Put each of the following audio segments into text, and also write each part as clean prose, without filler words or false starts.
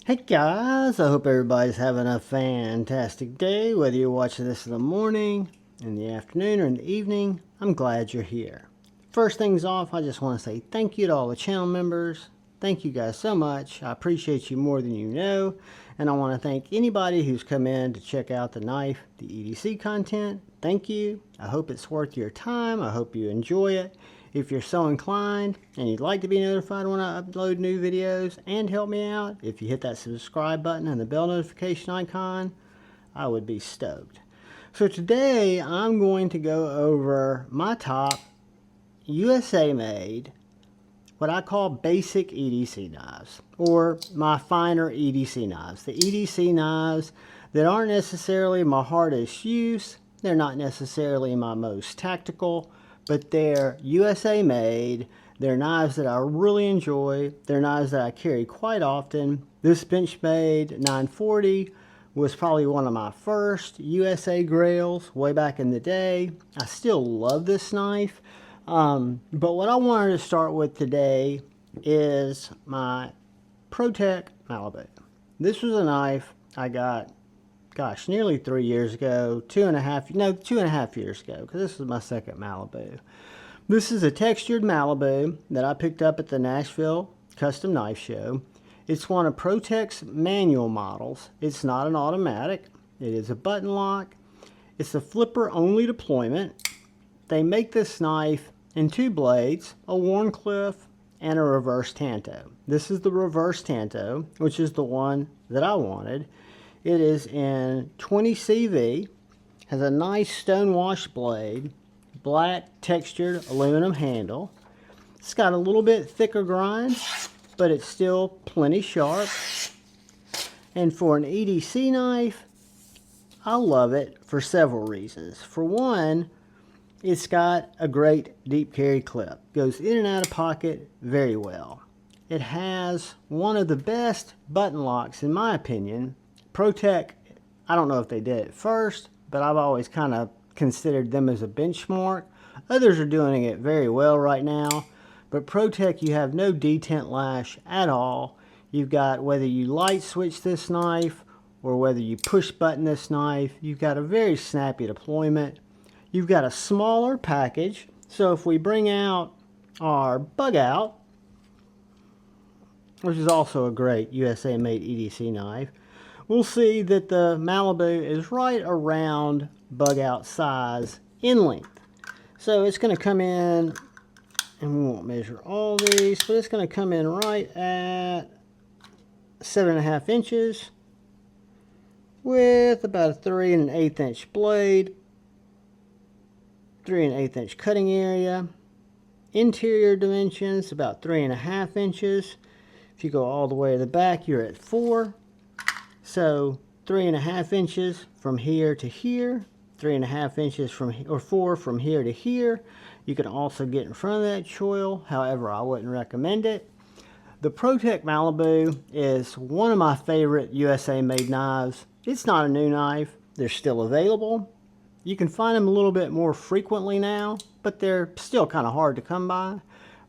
Hey guys, I hope everybody's having a fantastic day, whether you're watching this in the morning, in the afternoon, or in the evening. I'm glad you're here. First things off, I just want to say thank you to all the channel members. Thank you guys so much. I appreciate you more than you know. And I want to thank anybody who's come in to check out the knife, the EDC content. Thank you. I hope it's worth your time. I hope you enjoy it. If you're so inclined and you'd like to be notified when I upload new videos and help me out, if you hit that subscribe button and the bell notification icon, I would be stoked. So today I'm going to go over my top USA made, what I call basic EDC knives, or my finer EDC knives. The EDC knives that aren't necessarily my hardest use, they're not necessarily my most tactical, but they're USA made. They're knives that I really enjoy. They're knives that I carry quite often. This Benchmade 940 was probably one of my first USA grails way back in the day. I still love this knife. But what I wanted to start with today is my Protech Malibu. This was a knife I got, gosh, nearly 3 years ago, 2.5 years ago, because this is my second Malibu. This is a textured Malibu that I picked up at the Nashville Custom Knife Show. It's one of Protech's manual models. It's not an automatic. It is a button lock. It's a flipper only deployment. They make this knife in two blades, a Wharncliffe and a reverse tanto. This is the reverse tanto, which is the one that I wanted. It is in 20 CV, has a nice stonewash blade, black textured aluminum handle. It's got a little bit thicker grind, but it's still plenty sharp. And for an EDC knife, I love it for several reasons. For one, it's got a great deep carry clip. Goes in and out of pocket very well. It has one of the best button locks, in my opinion. Protech, I don't know if they did it first, but I've always kind of considered them as a benchmark. Others are doing it very well right now, but Protech, you have no detent lash at all. You've got, whether you light switch this knife or whether you push button this knife, you've got a very snappy deployment. You've got a smaller package, so if we bring out our bug out, which is also a great USA made EDC knife, we'll see that the Malibu is right around bug out size in length. So it's going to come in, and we won't measure all these, but it's going to come in right at 7.5 inches with about a 3 1/8 inch blade, 3 1/8 inch cutting area. Interior dimensions about 3.5 inches. If you go all the way to the back, you're at 4. So 3.5 inches from here to here, 3.5 inches from, or 4 from here to here. You can also get in front of that choil. However, I wouldn't recommend it. The Protech Malibu is one of my favorite USA made knives. It's not a new knife. They're still available. You can find them a little bit more frequently now, but they're still kind of hard to come by.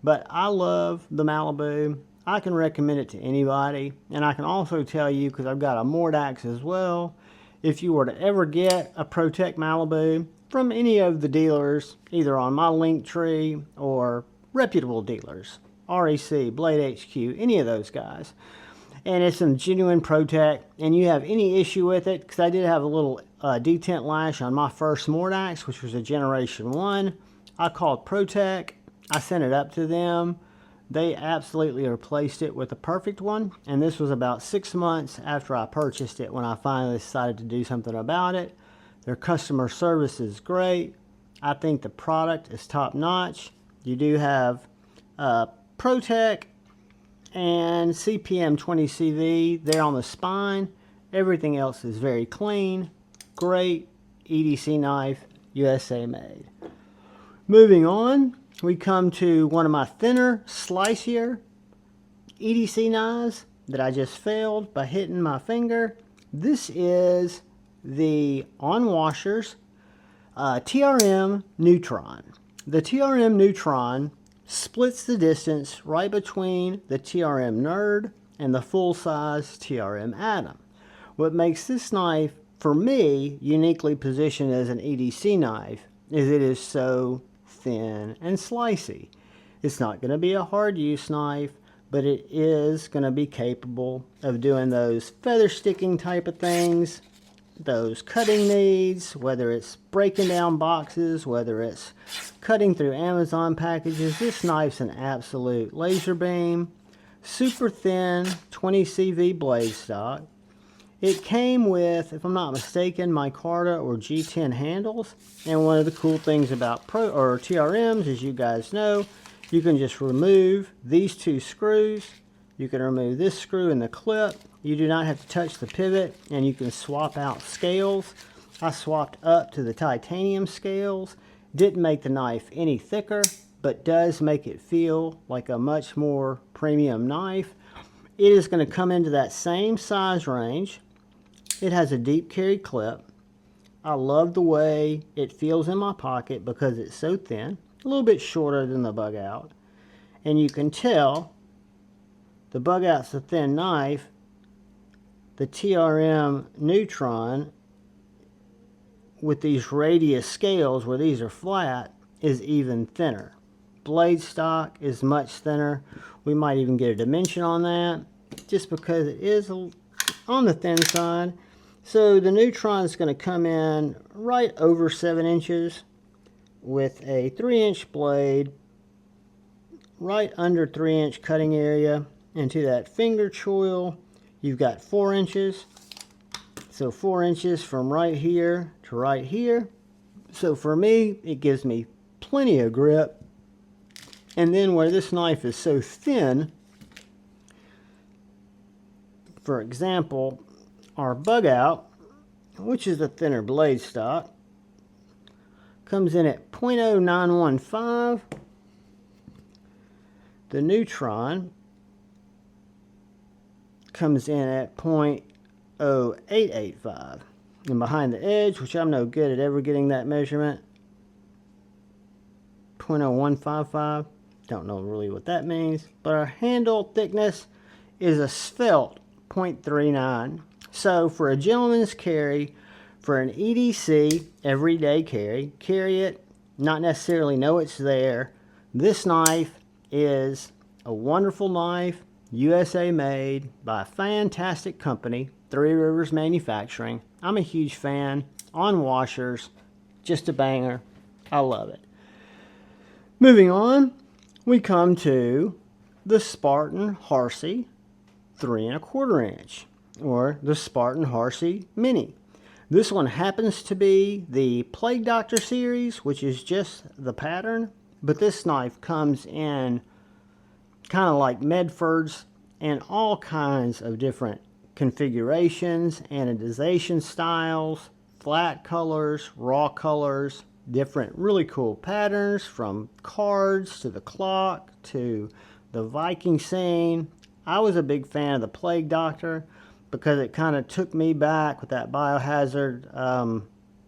But I love the Malibu. I can recommend it to anybody, and I can also tell you, because I've got a Mordax as well, if you were to ever get a Protech Malibu from any of the dealers, either on my link tree or reputable dealers, REC, Blade HQ, any of those guys, and it's some genuine Protech, and you have any issue with it, because I did have a little detent lash on my first Mordax, which was a Generation 1, I called Protech, I sent it up to them. They absolutely replaced it with a perfect one, and this was about 6 months after I purchased it when I finally decided to do something about it. Their customer service is great. I think the product is top notch. You do have Protech and CPM 20 CV there on the spine. Everything else is very clean. Great EDC knife, USA made. Moving on, we come to one of my thinner, slicier EDC knives that I just failed by hitting my finger. This is the On Washers TRM Neutron. The TRM Neutron splits the distance right between the TRM Nerd and the full-size TRM Atom. What makes this knife, for me, uniquely positioned as an EDC knife is it is so thin and slicey. It's not going to be a hard use knife, but it is going to be capable of doing those feather sticking type of things, those cutting needs, whether it's breaking down boxes, whether it's cutting through Amazon packages. This knife's an absolute laser beam. Super thin 20 CV blade stock. It came with, if I'm not mistaken, micarta or G10 handles. And one of the cool things about TRMs, as you guys know, you can just remove these two screws. You can remove this screw in the clip. You do not have to touch the pivot, and you can swap out scales. I swapped up to the titanium scales. Didn't make the knife any thicker, but does make it feel like a much more premium knife. It is going to come into that same size range. It has a deep carry clip. I love the way it feels in my pocket because it's so thin, a little bit shorter than the bug out. And you can tell the bug out's a thin knife. The TRM Neutron with these radius scales where these are flat is even thinner. Blade stock is much thinner. We might even get a dimension on that just because it is on the thin side. So the Neutron is going to come in right over 7 inches with a 3-inch blade, right under 3-inch cutting area. Into that finger choil, you've got 4 inches. So 4 inches from right here to right here. So for me, it gives me plenty of grip. And then where this knife is so thin, for example, our bug out, which is the thinner blade stock, comes in at 0.0915. The Neutron comes in at 0.0885. And behind the edge, which I'm no good at ever getting that measurement, 0.0155. Don't know really what that means. But our handle thickness is a svelte 0.39. So for a gentleman's carry, for an EDC, everyday carry, carry it, not necessarily know it's there. This knife is a wonderful knife, USA made by a fantastic company, Three Rivers Manufacturing. I'm a huge fan. On washers, just a banger. I love it. Moving on, we come to the Spartan Harsey 3 1/4 inch, or the Spartan Harsey Mini. This one happens to be the Plague Doctor series, which is just the pattern, but this knife comes in kind of like Medford's and all kinds of different configurations, anodization styles, flat colors, raw colors, different really cool patterns, from cards to the clock to the Viking scene. I was a big fan of the Plague Doctor because it kind of took me back with that biohazard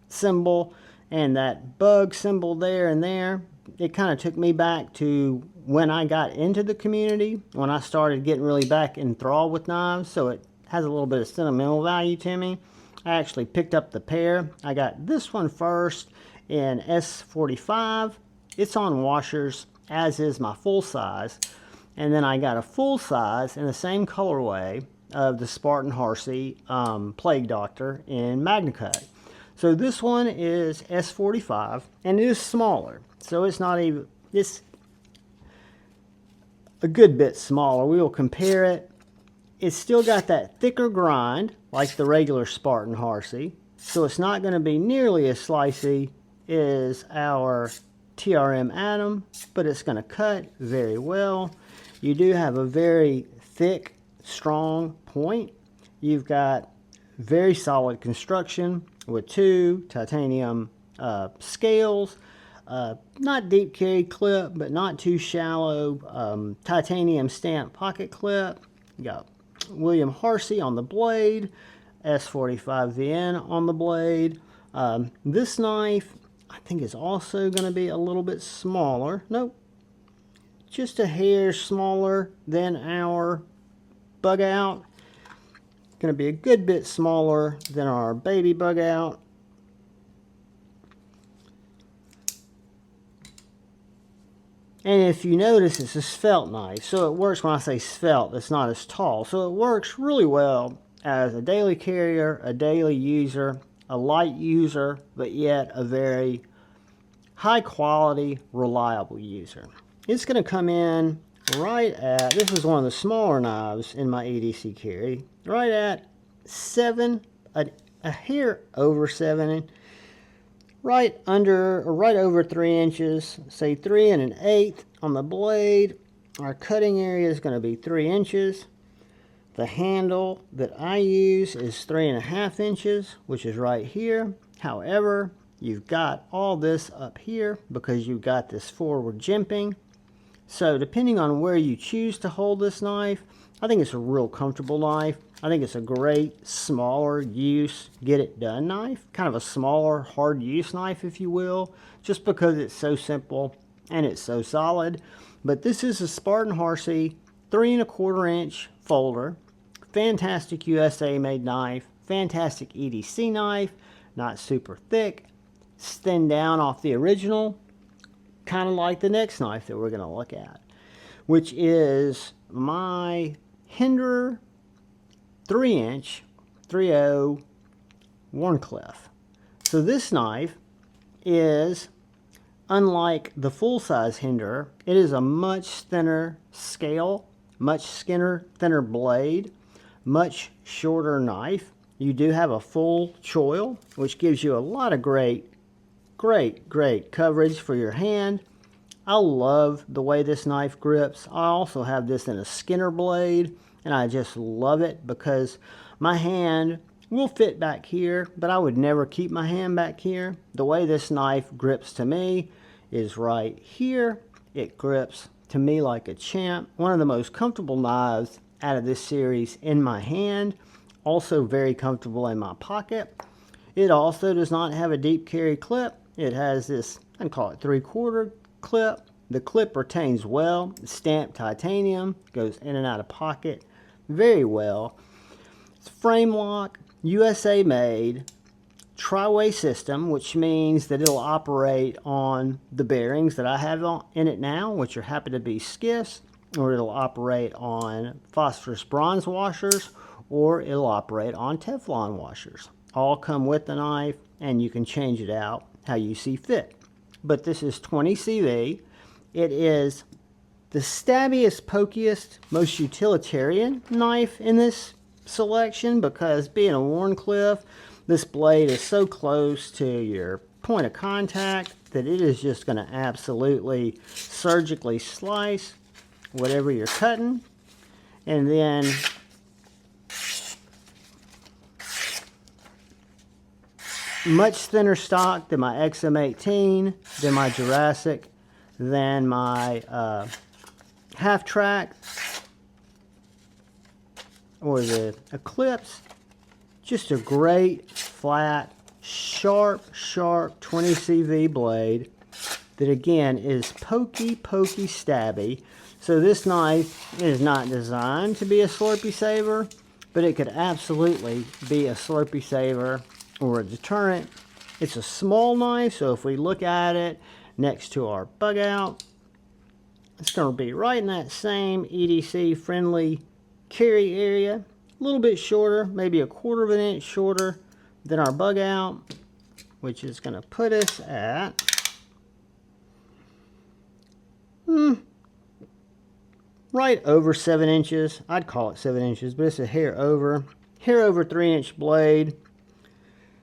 symbol and that bug symbol there and there. It kind of took me back to when I got into the community, when I started getting really back enthralled with knives, so it has a little bit of sentimental value to me. I actually picked up the pair. I got this one first in S45. It's on washers, as is my full size. And then I got a full size in the same colorway of the Spartan Harsey Plague Doctor in MagnaCut. So this one is S45 and it is smaller. So it's not even, it's a good bit smaller. We will compare it. It's still got that thicker grind like the regular Spartan Harsey. So it's not going to be nearly as slicey as our TRM Atom, but it's going to cut very well. You do have a very thick, strong point. You've got very solid construction with 2 titanium scales. Not deep carry clip, but not too shallow. Titanium stamp pocket clip. You got William Harsey on the blade. S45VN on the blade. This knife, I think, is also going to be a little bit smaller. Nope. Just a hair smaller than our bug out. Going to be a good bit smaller than our baby bug out. And if you notice, it's a svelte knife. So it works, when I say svelte, it's not as tall. So it works really well as a daily carrier, a daily user, a light user, but yet a very high quality, reliable user. It's going to come in right at, this is one of the smaller knives in my EDC carry, right at 7, a hair over 7, right under, or right over 3 inches, say 3 1/8 on the blade. Our cutting area is going to be 3 inches. The handle that I use is 3 1/2 inches, which is right here. However, you've got all this up here because you've got this forward jimping. So depending on where you choose to hold this knife, I think it's a real comfortable knife. I think it's a great smaller use, get it done knife. Kind of a smaller, hard use knife, if you will, just because it's so simple and it's so solid. But this is a Spartan Harsey 3 1/4 inch folder. Fantastic USA made knife. Fantastic EDC knife. Not super thick. It's thinned down off the original. Kind of like the next knife that we're going to look at, which is my Hinderer 3 inch 3.0 Wharncliffe. So this knife is, unlike the full-size Hinderer, it is a much thinner scale, much thinner blade, much shorter knife. You do have a full choil, which gives you a lot of great coverage for your hand. I love the way this knife grips. I also have this in a Skinner blade, and I just love it because my hand will fit back here, but I would never keep my hand back here. The way this knife grips to me is right here. It grips to me like a champ. One of the most comfortable knives out of this series in my hand. Also very comfortable in my pocket. It also does not have a deep carry clip. It has this, I can call it 3/4 clip. The clip retains well. It's stamped titanium, goes in and out of pocket very well. It's frame lock, USA made, tri-way system, which means that it'll operate on the bearings that I have in it now, which are happen to be skiffs, or it'll operate on phosphorus bronze washers, or it'll operate on Teflon washers. All come with the knife, and you can change it out how you see fit. But this is 20 CV. It is the stabbiest, pokiest, most utilitarian knife in this selection because being a Wharncliffe, this blade is so close to your point of contact that it is just going to absolutely surgically slice whatever you're cutting. And then much thinner stock than my XM18, than my Jurassic, than my half track or the Eclipse. Just a great flat sharp 20 CV blade that again is pokey stabby. So this knife is not designed to be a Slurpee saver, but it could absolutely be a Slurpee saver or a deterrent. It's a small knife, so if we look at it next to our bug out, it's going to be right in that same EDC friendly carry area. A little bit shorter, maybe 1/4 inch shorter than our bug out, which is going to put us at right over 7 inches. I'd call it 7 inches, but it's a hair over 3 inch blade,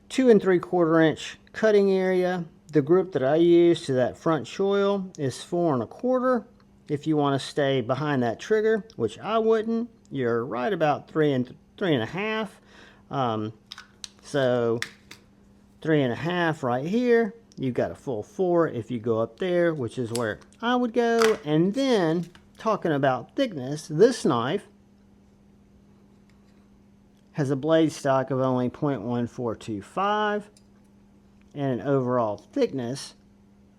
2 3/4 inch cutting area. The grip that I use to that front choil is 4 1/4. If you want to stay behind that trigger, which I wouldn't, you're right about 3 1/2. So 3 1/2 right here. You've got a full 4 if you go up there, which is where I would go. And then talking about thickness, this knife has a blade stock of only 0.1425 and an overall thickness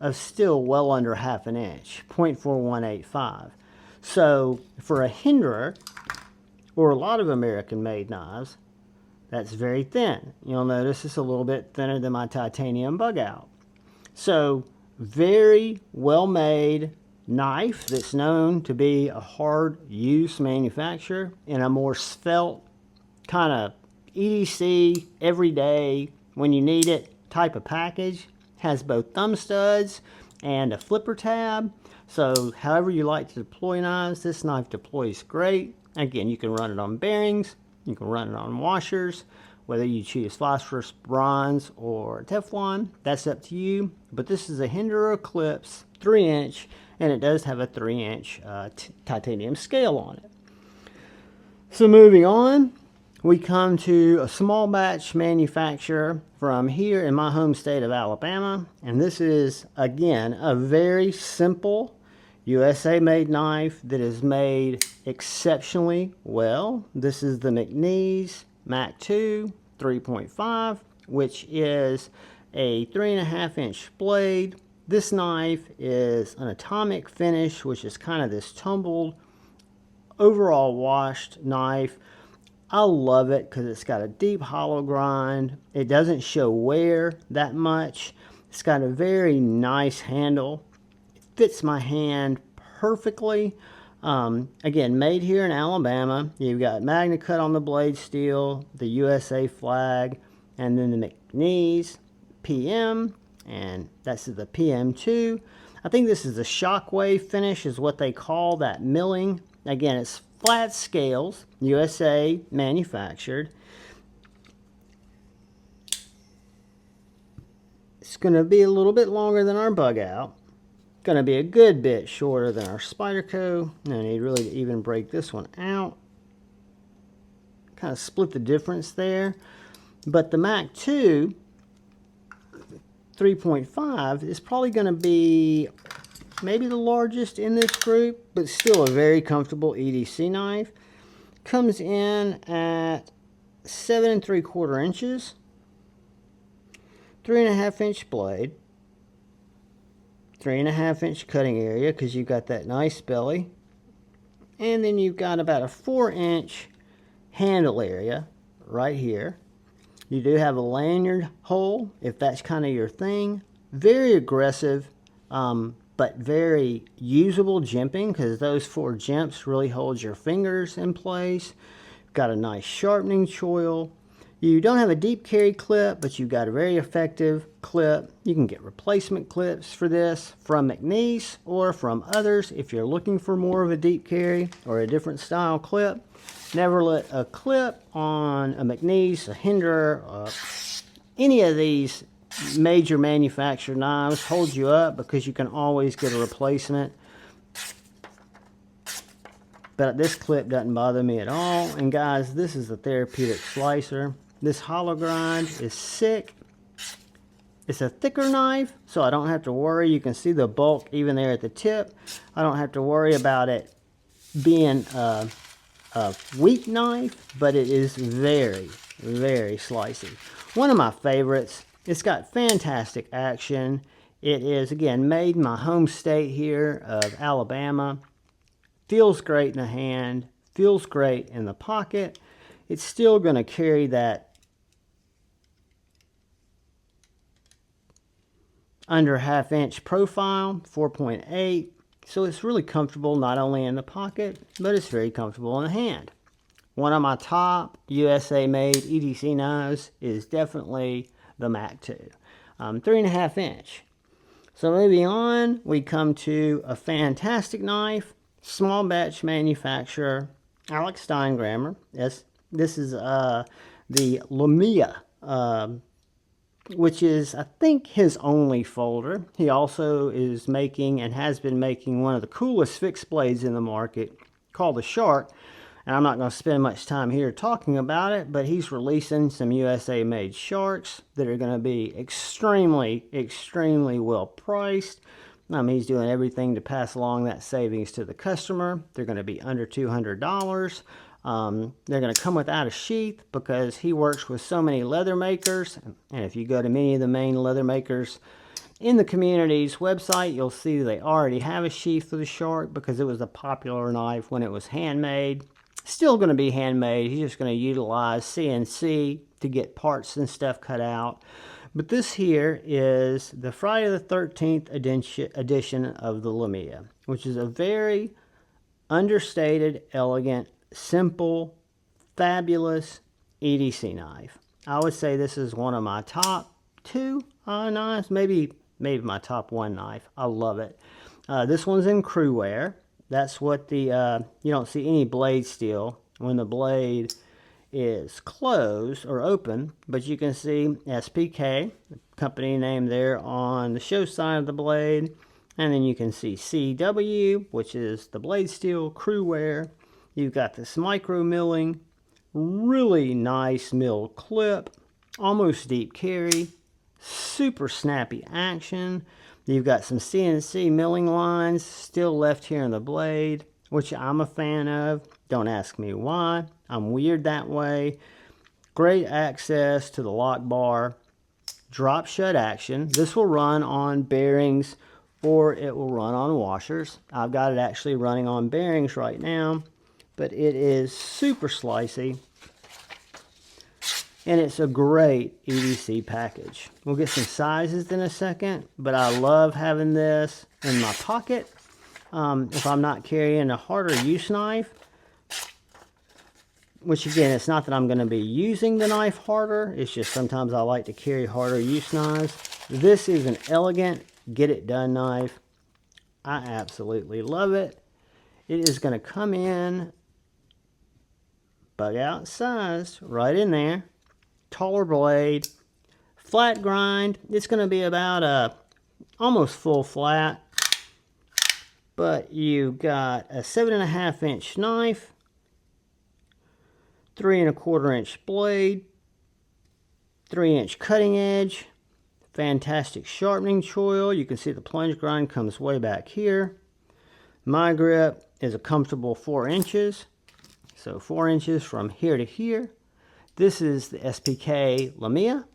of still well under 1/2 inch, 0.4185. So for a Hinderer or a lot of American-made knives, that's very thin. You'll notice it's a little bit thinner than my titanium bug out. So, very well-made knife that's known to be a hard use manufacturer in a more svelte kind of EDC everyday when you need it type of package. Has both thumb studs and a flipper tab. So however you like to deploy knives, this knife deploys great. Again, you can run it on bearings, you can run it on washers, whether you choose phosphorus, bronze, or Teflon, that's up to you. But this is a Hinderer Eclipse 3-inch, and it does have a 3-inch titanium scale on it. So moving on, we come to a small batch manufacturer from here in my home state of Alabama. And this is, again, a very simple USA-made knife that is made exceptionally well. This is the McNees Mac 2 3.5, which is a 3.5-inch blade. This knife is an atomic finish, which is kind of this tumbled, overall washed knife. I love it because it's got a deep hollow grind. It doesn't show wear that much. It's got a very nice handle. It fits my hand perfectly. Again, made here in Alabama. You've got Magna Cut on the blade steel, the USA flag, and then the McNees PM, and that's the PM2. I think this is a shockwave finish is what they call that milling. Again, it's flat scales, USA manufactured. It's going to be a little bit longer than our bug out. Going to be a good bit shorter than our Spyderco. No need really to even break this one out. Kind of split the difference there. But the Mac 2 3.5 is probably going to be maybe the largest in this group, but still a very comfortable EDC knife. Comes in at 7 3/4 inches, 3.5-inch blade, 3.5-inch cutting area because you've got that nice belly, and then you've got about a 4-inch handle area right here. You do have a lanyard hole if that's kind of your thing. Very aggressive, but very usable jimping because those 4 jimps really hold your fingers in place. Got a nice sharpening choil. You don't have a deep carry clip, but you've got a very effective clip. You can get replacement clips for this from McNees or from others if you're looking for more of a deep carry or a different style clip. Never let a clip on a McNees, a Hinderer, any of these major manufacturer knives hold you up because you can always get a replacement. But this clip doesn't bother me at all. And guys, this is the therapeutic slicer. This hollow grind is sick. It's a thicker knife, so I don't have to worry. You can see the bulk even there at the tip. I don't have to worry about it being a weak knife, but it is very, very slicey. One of my favorites. It's got fantastic action. It is, again, made in my home state here of Alabama. Feels great in the hand. Feels great in the pocket. It's still going to carry that under 1/2-inch profile, 4.8. So it's really comfortable not only in the pocket, but it's very comfortable in the hand. One of my top USA-made EDC knives is definitely the Mac 2. 3.5-inch. So moving on, we come to a fantastic knife, small batch manufacturer, Alex Steingrammer. Yes, this is the Lamia, which is, I think, his only folder. He also is making and has been making one of the coolest fixed blades in the market called the Shark. And I'm not going to spend much time here talking about it, but he's releasing some USA-made Sharks that are going to be extremely, extremely well priced. He's doing everything to pass along that savings to the customer. They're going to be under $200. They're going to come without a sheath because he works with so many leather makers. And if you go to many of the main leather makers in the community's website, you'll see they already have a sheath for the Shark because it was a popular knife when it was handmade. Still going to be handmade. He's just going to utilize CNC to get parts and stuff cut out. But this here is the Friday the 13th edition of the Lamia, which is a very understated, elegant, simple, fabulous EDC knife. I would say this is one of my top 2 knives, maybe my top 1 knife. I love it. This one's in crew wear. That's what the, you don't see any blade steel when the blade is closed or open, but you can see SPK, the company name there on the show side of the blade, and then you can see CW, which is the blade steel crew wear. You've got this micro milling, really nice milled clip, almost deep carry, super snappy action. You've got some CNC milling lines still left here in the blade, which I'm a fan of. Don't ask me why. I'm weird that way. Great access to the lock bar. Drop shut action. This will run on bearings or it will run on washers. I've got it actually running on bearings right now, but it is super slicey. And it's a great EDC package. We'll get some sizes in a second, but I love having this in my pocket. If I'm not carrying a harder use knife, which again, it's not that I'm going to be using the knife harder. It's just sometimes I like to carry harder use knives. This is an elegant, get it done knife. I absolutely love it. It is going to come in bug out size right in there. Taller blade, flat grind. It's going to be about a almost full flat, but you've got a 7.5 inch knife, 3¼ inch blade, 3 inch cutting edge, fantastic sharpening choil. You can see the plunge grind comes way back here. My grip is a comfortable 4 inches, so 4 inches from here to here. This is the SPK Lamia,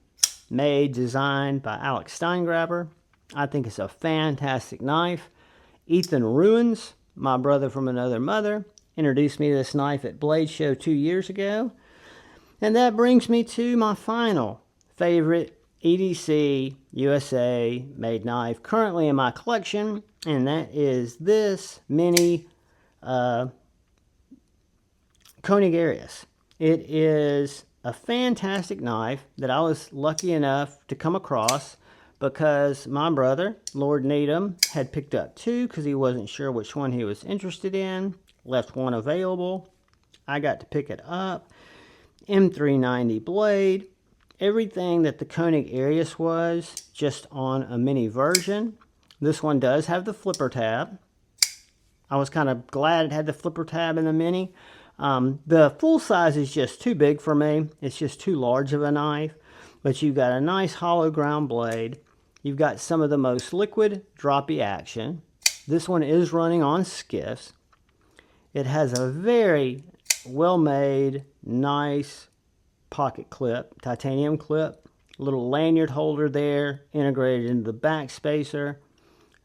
designed by Alex Steingraber. I think it's a fantastic knife. Ethan Ruins, my brother from another mother, introduced me to this knife at Blade Show 2 years ago. And that brings me to my final favorite EDC USA made knife currently in my collection, and that is this mini Koenig Arius. It is a fantastic knife that I was lucky enough to come across because my brother, Lord Needham, had picked up 2 because he wasn't sure which one he was interested in. Left 1 available. I got to pick it up. M390 blade. Everything that the Koenig Arius was, just on a mini version. This one does have the flipper tab. I was kind of glad it had the flipper tab in the mini. The full size is just too big for me. It's just too large of a knife. But you've got a nice hollow ground blade. You've got some of the most liquid droppy action. This one is running on skiffs. It has a very well-made, nice pocket clip, titanium clip. Little lanyard holder there, integrated into the back spacer.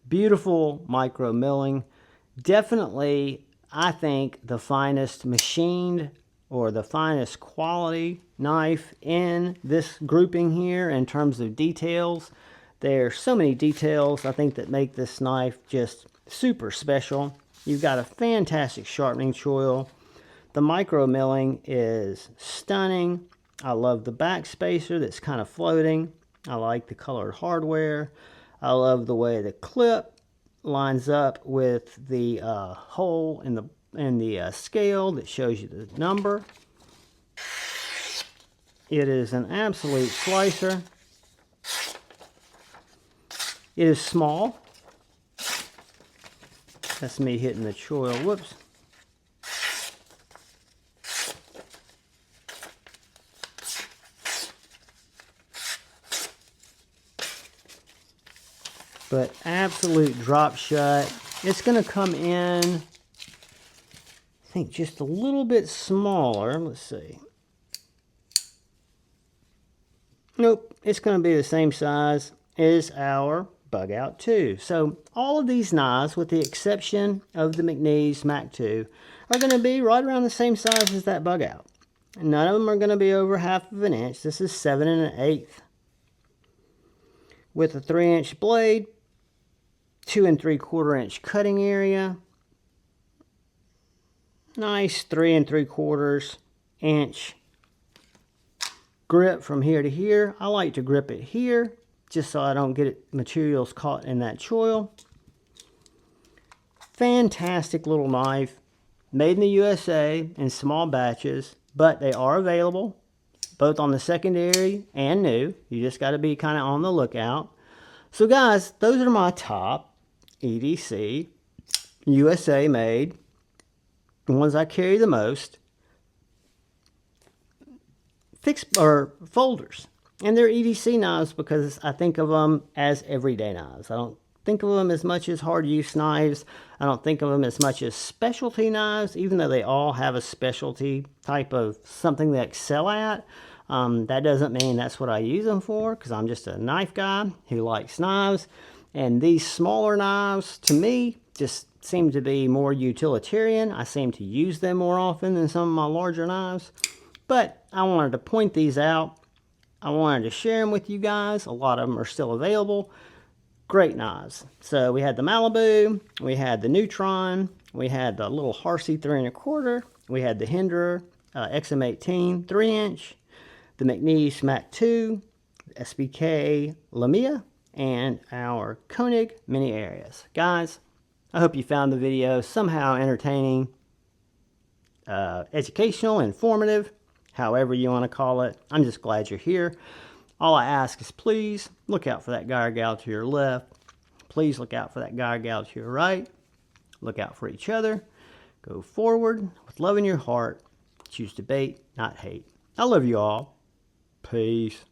Beautiful micro milling. Definitely, I think, the finest machined or the finest quality knife in this grouping here in terms of details. There's so many details, I think, that make this knife just super special. You've got a fantastic sharpening choil. The micro milling is stunning. I love the back spacer that's kind of floating. I like the colored hardware. I love the way the clip lines up with the hole in the scale that shows you the number. It is an absolute slicer. It is small. That's me hitting the choil. Whoops. But absolute drop shut. It's going to come in, I think, just a little bit smaller. Let's see. Nope, it's going to be the same size as our bug out too. So all of these knives, with the exception of the McNees Mac 2, are going to be right around the same size as that bug out. None of them are going to be over 1/2 inch. This is 7 1/8 with a 3-inch blade, 2 3/4 inch cutting area, nice 3 3/4 inch grip from here to here. I like to grip it here just so I don't get materials caught in that choil. Fantastic little knife, made in the USA in small batches, but they are available both on the secondary and new. You just got to be kind of on the lookout. So guys, those are my top EDC USA made, the ones I carry the most, folders. And they're EDC knives because I think of them as everyday knives. I don't think of them as much as hard use knives. I don't think of them as much as specialty knives, even though they all have a specialty type of something they excel at. That doesn't mean that's what I use them for, because I'm just a knife guy who likes knives. And these smaller knives, to me, just seem to be more utilitarian. I seem to use them more often than some of my larger knives. But I wanted to point these out. I wanted to share them with you guys. A lot of them are still available. Great knives. So we had the Malibu, we had the Neutron, we had the little Harsey 3 1/4, we had the Hinderer XM18 3-inch, the McNees Mac 2, SPK Lamia, and our Koenig mini Arius. Guys, I hope you found the video somehow entertaining, educational, informative, however you want to call it. I'm just glad you're here. All I ask is please look out for that guy or gal to your left. Please look out for that guy or gal to your right. Look out for each other. Go forward with love in your heart. Choose debate, not hate. I love you all. Peace.